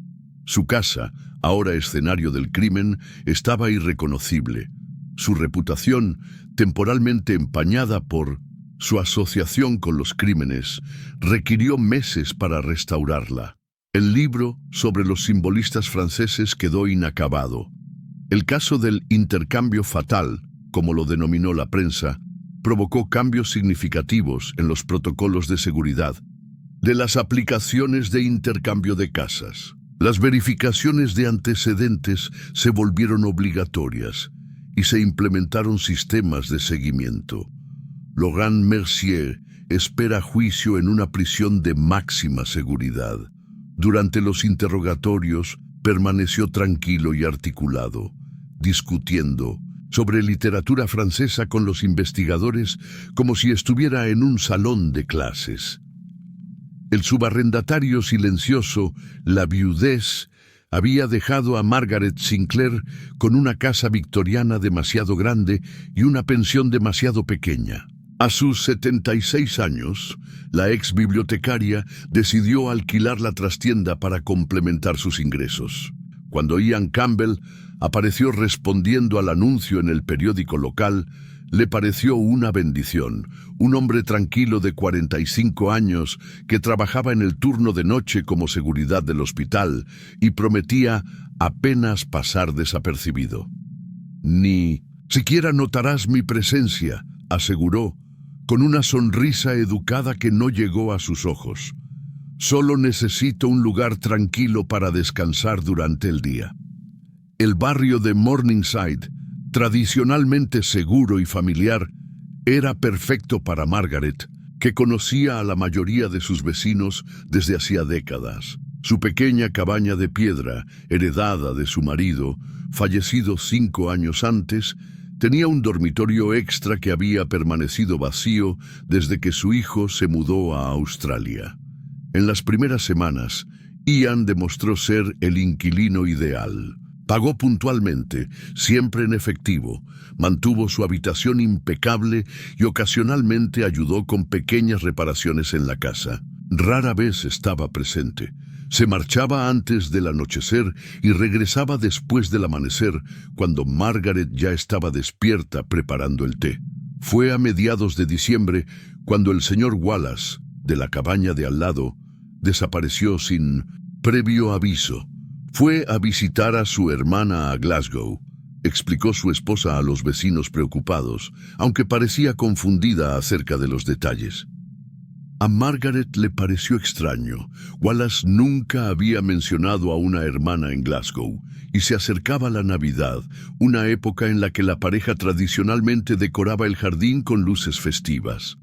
Su casa, ahora escenario del crimen, estaba irreconocible. Su reputación, temporalmente empañada por su asociación con los crímenes, requirió meses para restaurarla. El libro sobre los simbolistas franceses quedó inacabado. El caso del intercambio fatal, como lo denominó la prensa, provocó cambios significativos en los protocolos de seguridad de las aplicaciones de intercambio de casas. Las verificaciones de antecedentes se volvieron obligatorias y se implementaron sistemas de seguimiento. Laurent Mercier espera juicio en una prisión de máxima seguridad. Durante los interrogatorios, permaneció tranquilo y articulado, discutiendo sobre literatura francesa con los investigadores como si estuviera en un salón de clases. El subarrendatario silencioso, la viudez, había dejado a Margaret Sinclair con una casa victoriana demasiado grande y una pensión demasiado pequeña. A sus 76 años, la ex bibliotecaria decidió alquilar la trastienda para complementar sus ingresos. Cuando Ian Campbell apareció respondiendo al anuncio en el periódico local, le pareció una bendición. Un hombre tranquilo de 45 años que trabajaba en el turno de noche como seguridad del hospital y prometía apenas pasar desapercibido. «Ni siquiera notarás mi presencia», aseguró, con una sonrisa educada que no llegó a sus ojos. «Solo necesito un lugar tranquilo para descansar durante el día». El barrio de Morningside, tradicionalmente seguro y familiar, era perfecto para Margaret, que conocía a la mayoría de sus vecinos desde hacía décadas. Su pequeña cabaña de piedra, heredada de su marido, fallecido 5 años antes, Tenía un dormitorio extra que había permanecido vacío desde que su hijo se mudó a Australia. En las primeras semanas, Ian demostró ser el inquilino ideal. Pagó puntualmente, siempre en efectivo, mantuvo su habitación impecable y ocasionalmente ayudó con pequeñas reparaciones en la casa. Rara vez estaba presente. Se marchaba antes del anochecer y regresaba después del amanecer, cuando Margaret ya estaba despierta preparando el té. Fue a mediados de diciembre cuando el señor Wallace, de la cabaña de al lado, desapareció sin previo aviso. Fue a visitar a su hermana a Glasgow, explicó su esposa a los vecinos preocupados, aunque parecía confundida acerca de los detalles. A Margaret le pareció extraño. Wallace nunca había mencionado a una hermana en Glasgow, y se acercaba la Navidad, una época en la que la pareja tradicionalmente decoraba el jardín con luces festivas.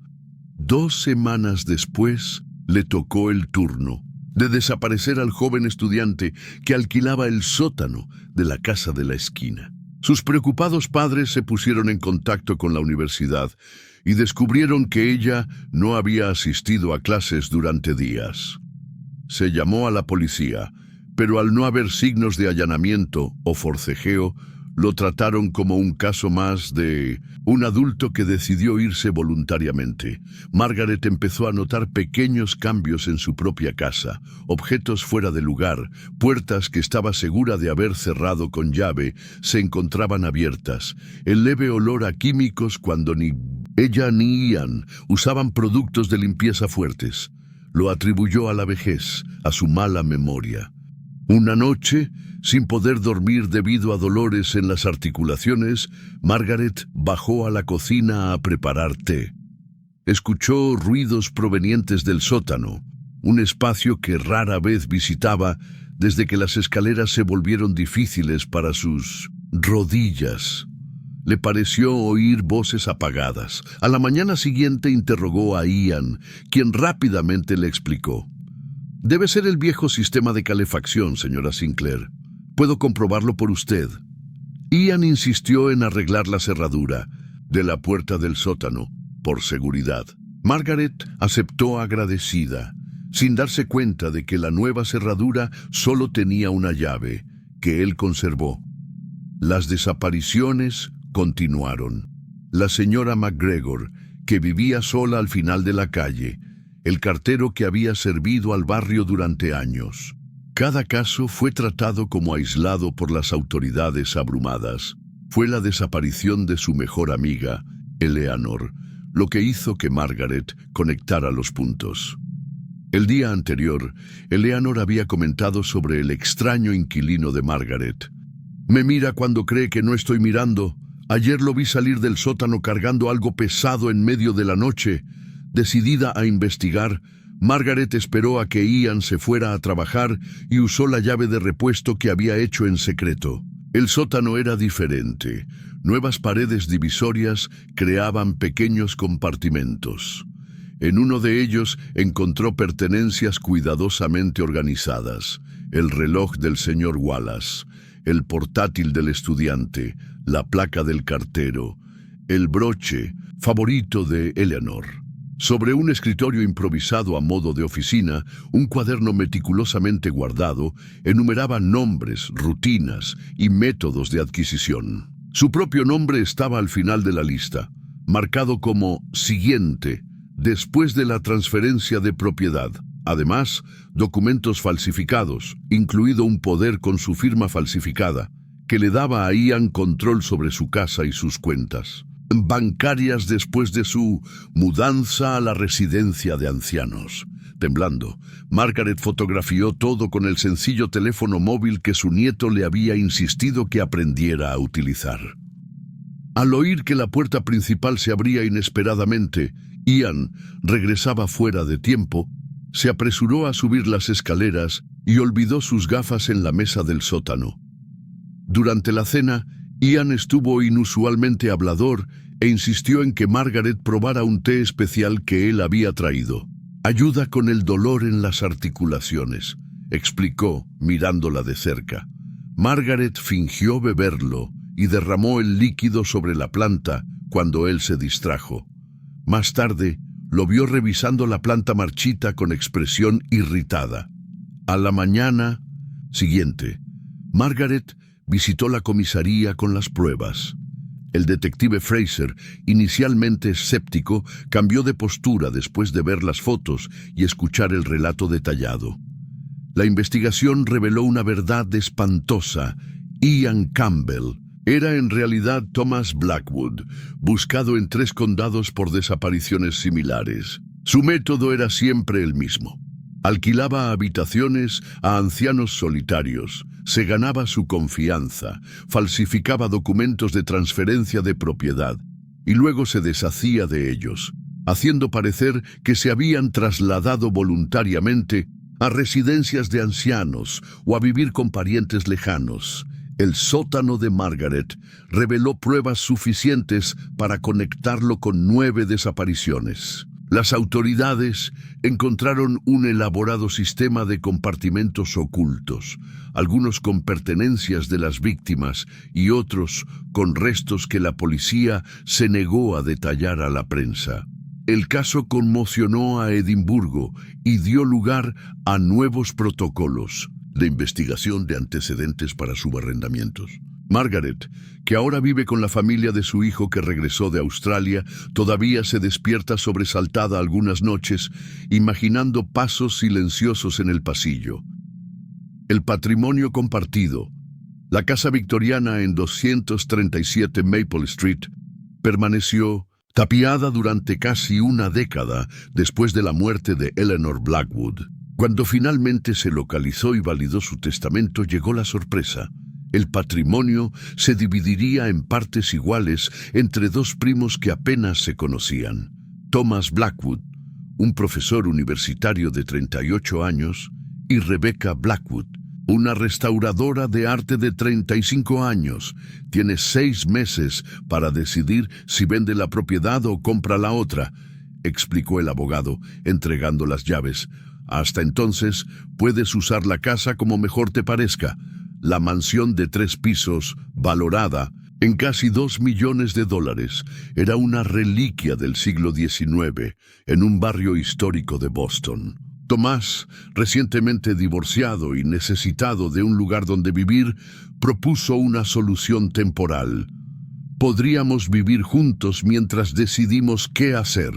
2 semanas después, le tocó el turno de desaparecer al joven estudiante que alquilaba el sótano de la casa de la esquina. Sus preocupados padres se pusieron en contacto con la universidad y descubrieron que ella no había asistido a clases durante días. Se llamó a la policía, pero al no haber signos de allanamiento o forcejeo, lo trataron como un caso más de un adulto que decidió irse voluntariamente. Margaret empezó a notar pequeños cambios en su propia casa, objetos fuera de lugar, puertas que estaba segura de haber cerrado con llave, se encontraban abiertas, el leve olor a químicos cuando ni ella ni Ian usaban productos de limpieza fuertes. Lo atribuyó a la vejez, a su mala memoria. Una noche, sin poder dormir debido a dolores en las articulaciones, Margaret bajó a la cocina a preparar té. Escuchó ruidos provenientes del sótano, un espacio que rara vez visitaba desde que las escaleras se volvieron difíciles para sus rodillas. Le pareció oír voces apagadas. A la mañana siguiente interrogó a Ian, quien rápidamente le explicó. Debe ser el viejo sistema de calefacción, señora Sinclair. Puedo comprobarlo por usted. Ian insistió en arreglar la cerradura de la puerta del sótano, por seguridad. Margaret aceptó agradecida, sin darse cuenta de que la nueva cerradura solo tenía una llave, que él conservó. Las desapariciones continuaron. La señora McGregor, que vivía sola al final de la calle, el cartero que había servido al barrio durante años. Cada caso fue tratado como aislado por las autoridades abrumadas. Fue la desaparición de su mejor amiga, Eleanor, lo que hizo que Margaret conectara los puntos. El día anterior, Eleanor había comentado sobre el extraño inquilino de Margaret. Me mira cuando cree que no estoy mirando. Ayer lo vi salir del sótano cargando algo pesado en medio de la noche. Decidida a investigar, Margaret esperó a que Ian se fuera a trabajar y usó la llave de repuesto que había hecho en secreto. El sótano era diferente. Nuevas paredes divisorias creaban pequeños compartimentos. En uno de ellos encontró pertenencias cuidadosamente organizadas: el reloj del señor Wallace, el portátil del estudiante, la placa del cartero, el broche favorito de Eleanor. Sobre un escritorio improvisado a modo de oficina, un cuaderno meticulosamente guardado enumeraba nombres, rutinas y métodos de adquisición. Su propio nombre estaba al final de la lista, marcado como siguiente, después de la transferencia de propiedad. Además, documentos falsificados, incluido un poder con su firma falsificada, que le daba a Ian control sobre su casa y sus cuentas bancarias después de su mudanza a la residencia de ancianos. Temblando, Margaret fotografió todo con el sencillo teléfono móvil que su nieto le había insistido que aprendiera a utilizar. Al oír que la puerta principal se abría inesperadamente, Ian regresaba fuera de tiempo, se apresuró a subir las escaleras y olvidó sus gafas en la mesa del sótano. Durante la cena, Ian estuvo inusualmente hablador e insistió en que Margaret probara un té especial que él había traído. Ayuda con el dolor en las articulaciones, explicó, mirándola de cerca. Margaret fingió beberlo y derramó el líquido sobre la planta cuando él se distrajo. Más tarde, lo vio revisando la planta marchita con expresión irritada. A la mañana siguiente, Margaret visitó la comisaría con las pruebas. El detective Fraser, inicialmente escéptico, cambió de postura después de ver las fotos y escuchar el relato detallado. La investigación reveló una verdad espantosa. Ian Campbell era en realidad Thomas Blackwood, buscado en 3 condados por desapariciones similares. Su método era siempre el mismo. Alquilaba habitaciones a ancianos solitarios, se ganaba su confianza, falsificaba documentos de transferencia de propiedad y luego se deshacía de ellos, haciendo parecer que se habían trasladado voluntariamente a residencias de ancianos o a vivir con parientes lejanos. El sótano de Margaret reveló pruebas suficientes para conectarlo con 9 desapariciones. Las autoridades encontraron un elaborado sistema de compartimentos ocultos, algunos con pertenencias de las víctimas y otros con restos que la policía se negó a detallar a la prensa. El caso conmocionó a Edimburgo y dio lugar a nuevos protocolos de investigación de antecedentes para subarrendamientos. Margaret, que ahora vive con la familia de su hijo que regresó de Australia, todavía se despierta sobresaltada algunas noches, imaginando pasos silenciosos en el pasillo. El patrimonio compartido, la casa victoriana en 237 Maple Street, permaneció tapiada durante casi una década después de la muerte de Eleanor Blackwood. Cuando finalmente se localizó y validó su testamento, llegó la sorpresa. El patrimonio se dividiría en partes iguales entre 2 primos que apenas se conocían. Thomas Blackwood, un profesor universitario de 38 años, y Rebecca Blackwood, una restauradora de arte de 35 años. Tiene 6 meses para decidir si vende la propiedad o compra la otra, explicó el abogado, entregando las llaves. Hasta entonces, puedes usar la casa como mejor te parezca. La mansión de 3 pisos, valorada en casi $2 millones, era una reliquia del siglo XIX en un barrio histórico de Boston. Tomás, recientemente divorciado y necesitado de un lugar donde vivir, propuso una solución temporal. Podríamos vivir juntos mientras decidimos qué hacer.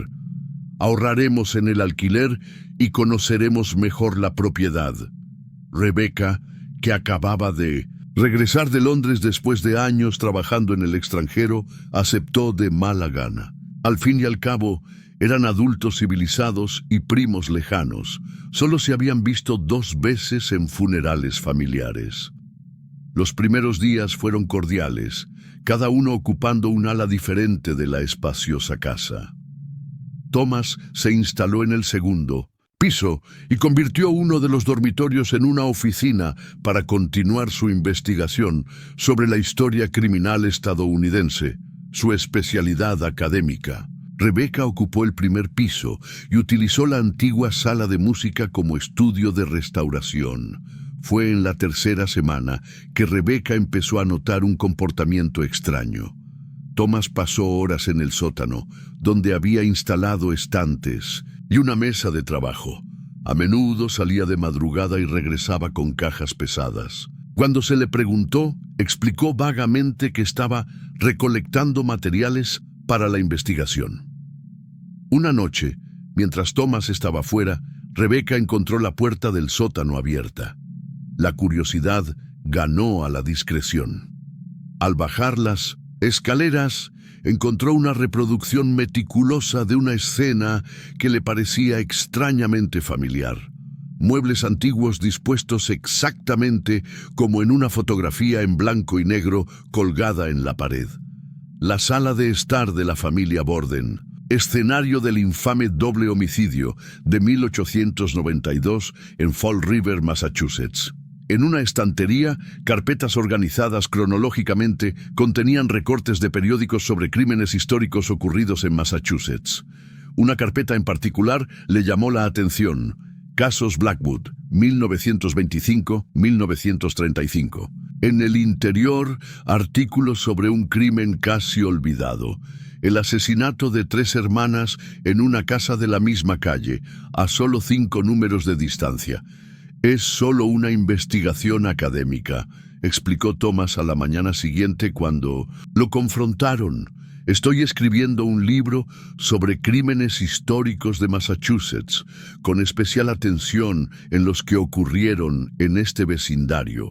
Ahorraremos en el alquiler y conoceremos mejor la propiedad. Rebecca, que acababa de regresar de Londres después de años trabajando en el extranjero, aceptó de mala gana. Al fin y al cabo, eran adultos civilizados y primos lejanos. Solo se habían visto 2 veces en funerales familiares. Los primeros días fueron cordiales, cada uno ocupando un ala diferente de la espaciosa casa. Thomas se instaló en el segundo piso y convirtió uno de los dormitorios en una oficina para continuar su investigación sobre la historia criminal estadounidense, su especialidad académica. Rebecca ocupó el primer piso y utilizó la antigua sala de música como estudio de restauración. Fue en la 3ª semana que Rebecca empezó a notar un comportamiento extraño. Thomas pasó horas en el sótano, donde había instalado estantes y una mesa de trabajo. A menudo salía de madrugada y regresaba con cajas pesadas. Cuando se le preguntó, explicó vagamente que estaba recolectando materiales para la investigación. Una noche, mientras Thomas estaba fuera, Rebecca encontró la puerta del sótano abierta. La curiosidad ganó a la discreción. Al bajar las escaleras, encontró una reproducción meticulosa de una escena que le parecía extrañamente familiar. Muebles antiguos dispuestos exactamente como en una fotografía en blanco y negro colgada en la pared. La sala de estar de la familia Borden, escenario del infame doble homicidio de 1892 en Fall River, Massachusetts. En una estantería, carpetas organizadas cronológicamente contenían recortes de periódicos sobre crímenes históricos ocurridos en Massachusetts. Una carpeta en particular le llamó la atención: Casos Blackwood, 1925-1935. En el interior, artículos sobre un crimen casi olvidado. El asesinato de 3 hermanas en una casa de la misma calle, a solo 5 números de distancia. Es solo una investigación académica, explicó Thomas a la mañana siguiente cuando lo confrontaron. Estoy escribiendo un libro sobre crímenes históricos de Massachusetts, con especial atención en los que ocurrieron en este vecindario.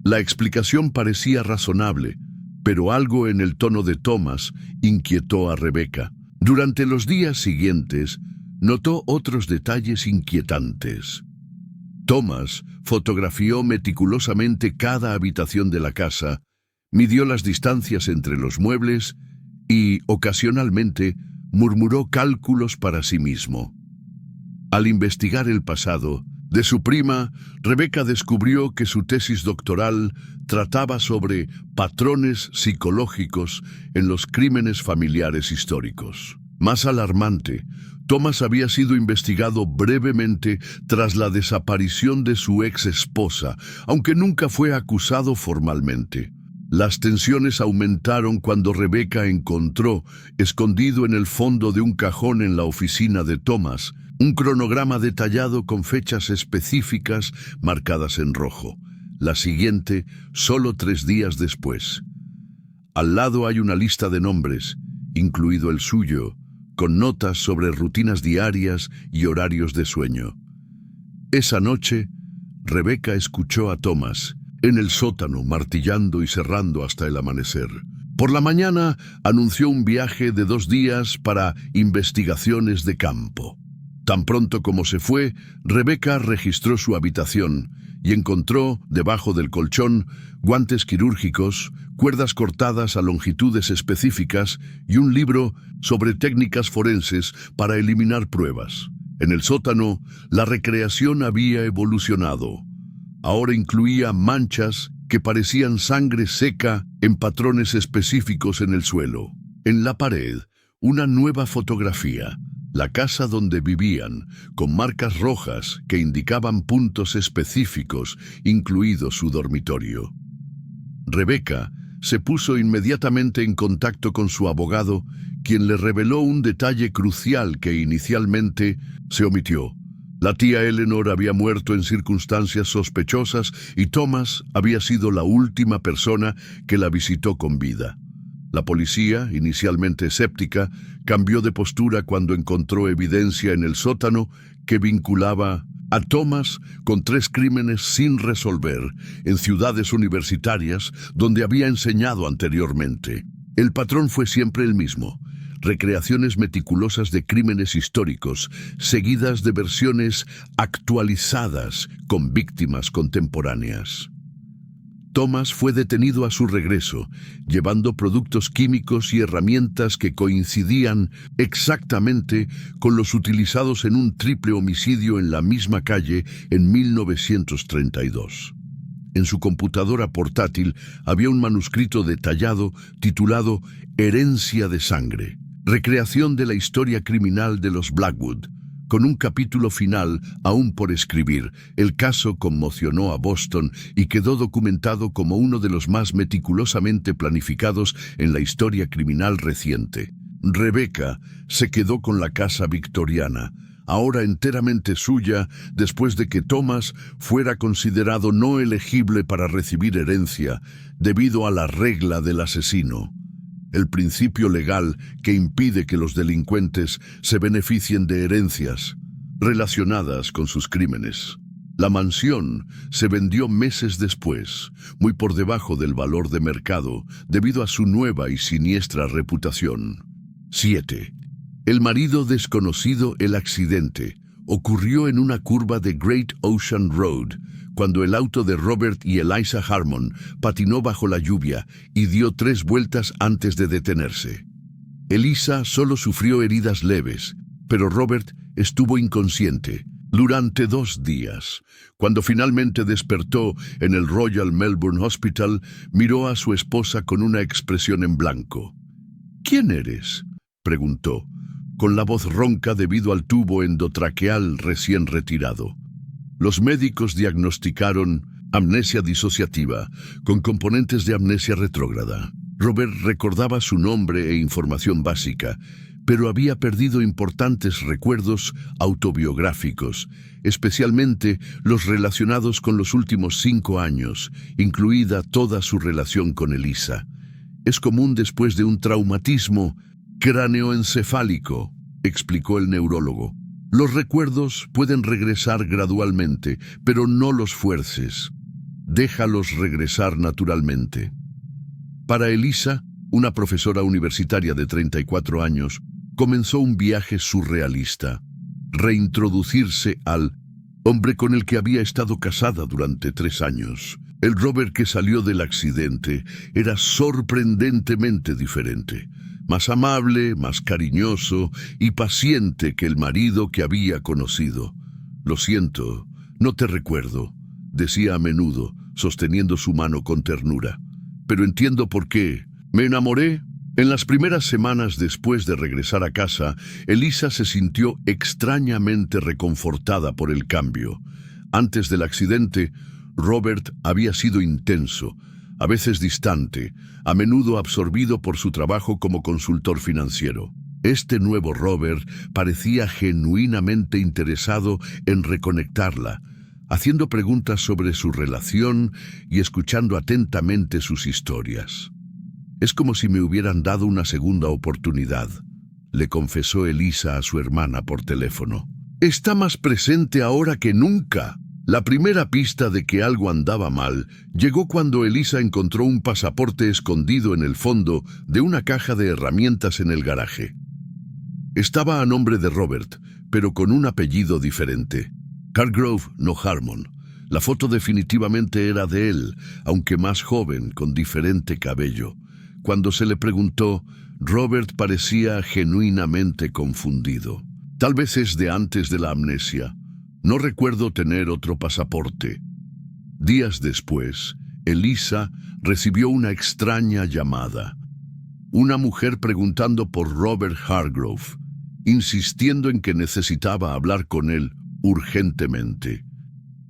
La explicación parecía razonable, pero algo en el tono de Thomas inquietó a Rebecca. Durante los días siguientes, notó otros detalles inquietantes. Thomas fotografió meticulosamente cada habitación de la casa, midió las distancias entre los muebles y, ocasionalmente, murmuró cálculos para sí mismo. Al investigar el pasado de su prima, Rebecca descubrió que su tesis doctoral trataba sobre patrones psicológicos en los crímenes familiares históricos. Más alarmante, Thomas había sido investigado brevemente tras la desaparición de su ex esposa, aunque nunca fue acusado formalmente. Las tensiones aumentaron cuando Rebecca encontró, escondido en el fondo de un cajón en la oficina de Thomas, un cronograma detallado con fechas específicas marcadas en rojo. La siguiente, solo 3 días después. Al lado hay una lista de nombres, incluido el suyo, con notas sobre rutinas diarias y horarios de sueño. Esa noche, Rebecca escuchó a Thomas en el sótano martillando y cerrando hasta el amanecer. Por la mañana anunció un viaje de 2 días para investigaciones de campo. Tan pronto como se fue, Rebecca registró su habitación y encontró, debajo del colchón, guantes quirúrgicos, cuerdas cortadas a longitudes específicas y un libro sobre técnicas forenses para eliminar pruebas. En el sótano, la recreación había evolucionado. Ahora incluía manchas que parecían sangre seca en patrones específicos en el suelo. En la pared, una nueva fotografía. La casa donde vivían, con marcas rojas que indicaban puntos específicos, incluido su dormitorio. Rebecca se puso inmediatamente en contacto con su abogado, quien le reveló un detalle crucial que inicialmente se omitió. La tía Eleanor había muerto en circunstancias sospechosas y Thomas había sido la última persona que la visitó con vida. La policía, inicialmente escéptica, cambió de postura cuando encontró evidencia en el sótano que vinculaba a Thomas con 3 crímenes sin resolver en ciudades universitarias donde había enseñado anteriormente. El patrón fue siempre el mismo: recreaciones meticulosas de crímenes históricos, seguidas de versiones actualizadas con víctimas contemporáneas. Thomas fue detenido a su regreso, llevando productos químicos y herramientas que coincidían exactamente con los utilizados en un triple homicidio en la misma calle en 1932. En su computadora portátil había un manuscrito detallado titulado Herencia de Sangre, recreación de la historia criminal de los Blackwood. Con un capítulo final aún por escribir, el caso conmocionó a Boston y quedó documentado como uno de los más meticulosamente planificados en la historia criminal reciente. Rebecca se quedó con la casa victoriana, ahora enteramente suya después de que Thomas fuera considerado no elegible para recibir herencia debido a la regla del asesino, el principio legal que impide que los delincuentes se beneficien de herencias relacionadas con sus crímenes. La mansión se vendió meses después, muy por debajo del valor de mercado, debido a su nueva y siniestra reputación. 7. El marido desconocido. El accidente ocurrió en una curva de Great Ocean Road, cuando el auto de Robert y Eliza Harmon patinó bajo la lluvia y dio 3 vueltas antes de detenerse. Eliza solo sufrió heridas leves, pero Robert estuvo inconsciente durante 2 días. Cuando finalmente despertó en el Royal Melbourne Hospital, miró a su esposa con una expresión en blanco. «¿Quién eres?», preguntó, con la voz ronca debido al tubo endotraqueal recién retirado. Los médicos diagnosticaron amnesia disociativa, con componentes de amnesia retrógrada. Robert recordaba su nombre e información básica, pero había perdido importantes recuerdos autobiográficos, especialmente los relacionados con los últimos 5 años, incluida toda su relación con Elisa. Es común después de un traumatismo cráneoencefálico, explicó el neurólogo. Los recuerdos pueden regresar gradualmente, pero no los fuerces. Déjalos regresar naturalmente. Para Elisa, una profesora universitaria de 34 años, comenzó un viaje surrealista. Reintroducirse al hombre con el que había estado casada durante 3 años. El Robert que salió del accidente era sorprendentemente diferente. Más amable, más cariñoso y paciente que el marido que había conocido. Lo siento, no te recuerdo, decía a menudo, sosteniendo su mano con ternura. Pero entiendo por qué. Me enamoré. En las primeras semanas después de regresar a casa, Elisa se sintió extrañamente reconfortada por el cambio. Antes del accidente, Robert había sido intenso, a veces distante, a menudo absorbido por su trabajo como consultor financiero. Este nuevo Robert parecía genuinamente interesado en reconectarla, haciendo preguntas sobre su relación y escuchando atentamente sus historias. Es como si me hubieran dado una segunda oportunidad, le confesó Elisa a su hermana por teléfono. Está más presente ahora que nunca. La primera pista de que algo andaba mal llegó cuando Elisa encontró un pasaporte escondido en el fondo de una caja de herramientas en el garaje. Estaba a nombre de Robert, pero con un apellido diferente. Hargrove, no Harmon. La foto definitivamente era de él, aunque más joven, con diferente cabello. Cuando se le preguntó, Robert parecía genuinamente confundido. Tal vez es de antes de la amnesia. No recuerdo tener otro pasaporte. Días después, Elisa recibió una extraña llamada. Una mujer preguntando por Robert Hargrove, insistiendo en que necesitaba hablar con él urgentemente.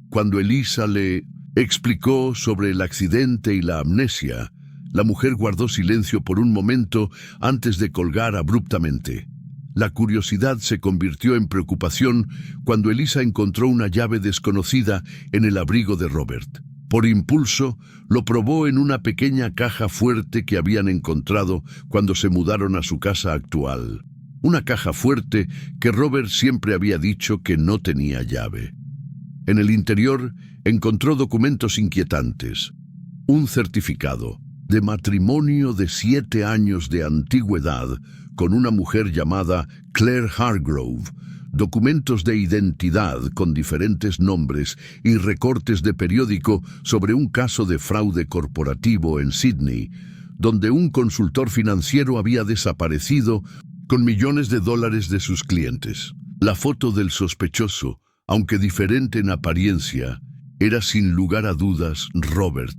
Cuando Elisa le explicó sobre el accidente y la amnesia, la mujer guardó silencio por un momento antes de colgar abruptamente. La curiosidad se convirtió en preocupación cuando Elisa encontró una llave desconocida en el abrigo de Robert. Por impulso, lo probó en una pequeña caja fuerte que habían encontrado cuando se mudaron a su casa actual. Una caja fuerte que Robert siempre había dicho que no tenía llave. En el interior encontró documentos inquietantes. Un certificado de matrimonio de 7 años de antigüedad con una mujer llamada Claire Hargrove, documentos de identidad con diferentes nombres y recortes de periódico sobre un caso de fraude corporativo en Sydney, donde un consultor financiero había desaparecido con millones de dólares de sus clientes. La foto del sospechoso, aunque diferente en apariencia, era sin lugar a dudas Robert.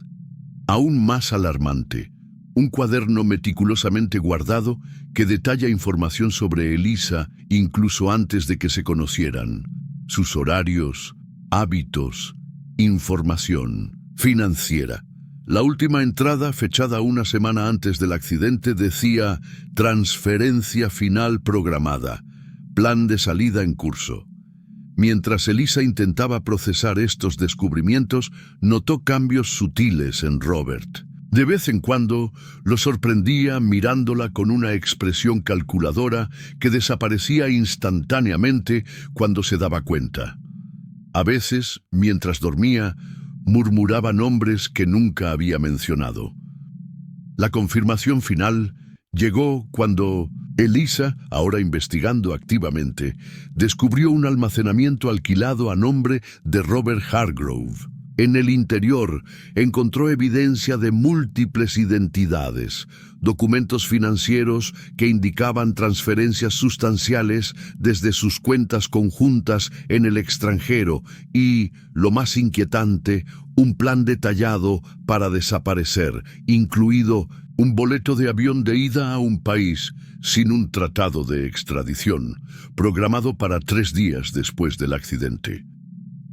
Aún más alarmante, un cuaderno meticulosamente guardado que detalla información sobre Elisa incluso antes de que se conocieran. Sus horarios, hábitos, información financiera. La última entrada, fechada una semana antes del accidente, decía transferencia final programada, plan de salida en curso. Mientras Elisa intentaba procesar estos descubrimientos, notó cambios sutiles en Robert. De vez en cuando, lo sorprendía mirándola con una expresión calculadora que desaparecía instantáneamente cuando se daba cuenta. A veces, mientras dormía, murmuraba nombres que nunca había mencionado. La confirmación final llegó cuando Elisa, ahora investigando activamente, descubrió un almacenamiento alquilado a nombre de Robert Hargrove. En el interior encontró evidencia de múltiples identidades, documentos financieros que indicaban transferencias sustanciales desde sus cuentas conjuntas en el extranjero y, lo más inquietante, un plan detallado para desaparecer, incluido un boleto de avión de ida a un país sin un tratado de extradición, programado para 3 días después del accidente.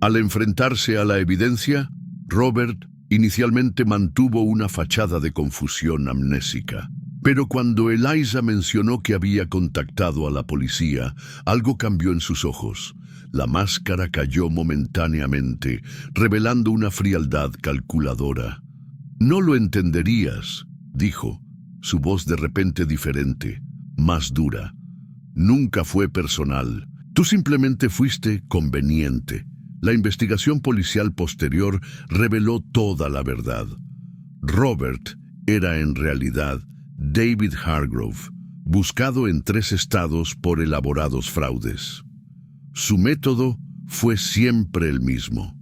Al enfrentarse a la evidencia, Robert inicialmente mantuvo una fachada de confusión amnésica. Pero cuando Eliza mencionó que había contactado a la policía, algo cambió en sus ojos. La máscara cayó momentáneamente, revelando una frialdad calculadora. «No lo entenderías», dijo, su voz de repente diferente, más dura. «Nunca fue personal. Tú simplemente fuiste conveniente». La investigación policial posterior reveló toda la verdad. Robert era en realidad David Hargrove, buscado en 3 estados por elaborados fraudes. Su método fue siempre el mismo: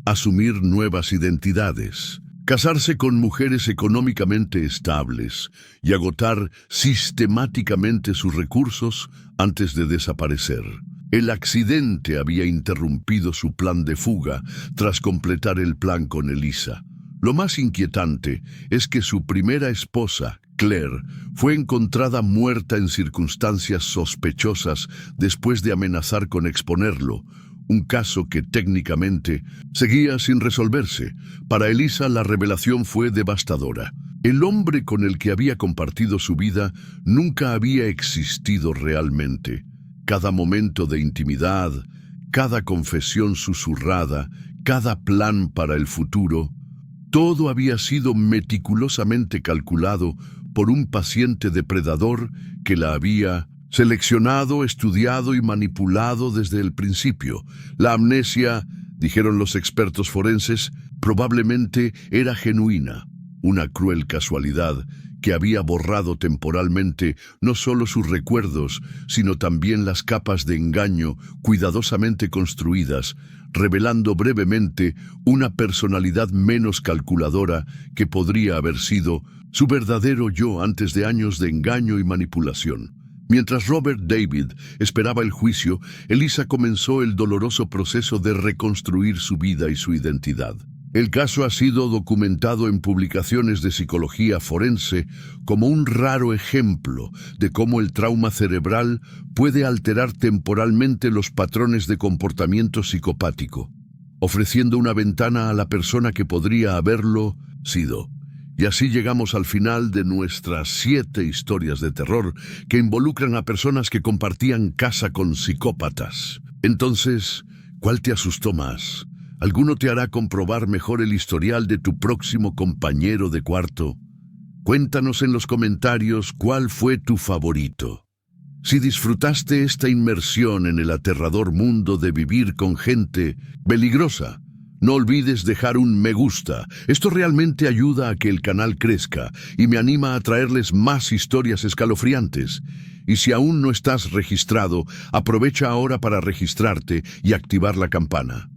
asumir nuevas identidades, casarse con mujeres económicamente estables y agotar sistemáticamente sus recursos antes de desaparecer. El accidente había interrumpido su plan de fuga tras completar el plan con Eliza. Lo más inquietante es que su primera esposa, Claire, fue encontrada muerta en circunstancias sospechosas después de amenazar con exponerlo, un caso que técnicamente seguía sin resolverse. Para Eliza la revelación fue devastadora. El hombre con el que había compartido su vida nunca había existido realmente. Cada momento de intimidad, cada confesión susurrada, cada plan para el futuro, todo había sido meticulosamente calculado por un paciente depredador que la había seleccionado, estudiado y manipulado desde el principio. La amnesia, dijeron los expertos forenses, probablemente era genuina, una cruel casualidad que había borrado temporalmente no solo sus recuerdos, sino también las capas de engaño cuidadosamente construidas, revelando brevemente una personalidad menos calculadora que podría haber sido su verdadero yo antes de años de engaño y manipulación. Mientras Robert David esperaba el juicio, Eliza comenzó el doloroso proceso de reconstruir su vida y su identidad. El caso ha sido documentado en publicaciones de psicología forense como un raro ejemplo de cómo el trauma cerebral puede alterar temporalmente los patrones de comportamiento psicopático, ofreciendo una ventana a la persona que podría haberlo sido. Y así llegamos al final de nuestras 7 historias de terror que involucran a personas que compartían casa con psicópatas. Entonces, ¿cuál te asustó más? ¿Alguno te hará comprobar mejor el historial de tu próximo compañero de cuarto? Cuéntanos en los comentarios cuál fue tu favorito. Si disfrutaste esta inmersión en el aterrador mundo de vivir con gente peligrosa, no olvides dejar un me gusta. Esto realmente ayuda a que el canal crezca y me anima a traerles más historias escalofriantes. Y si aún no estás registrado, aprovecha ahora para registrarte y activar la campana.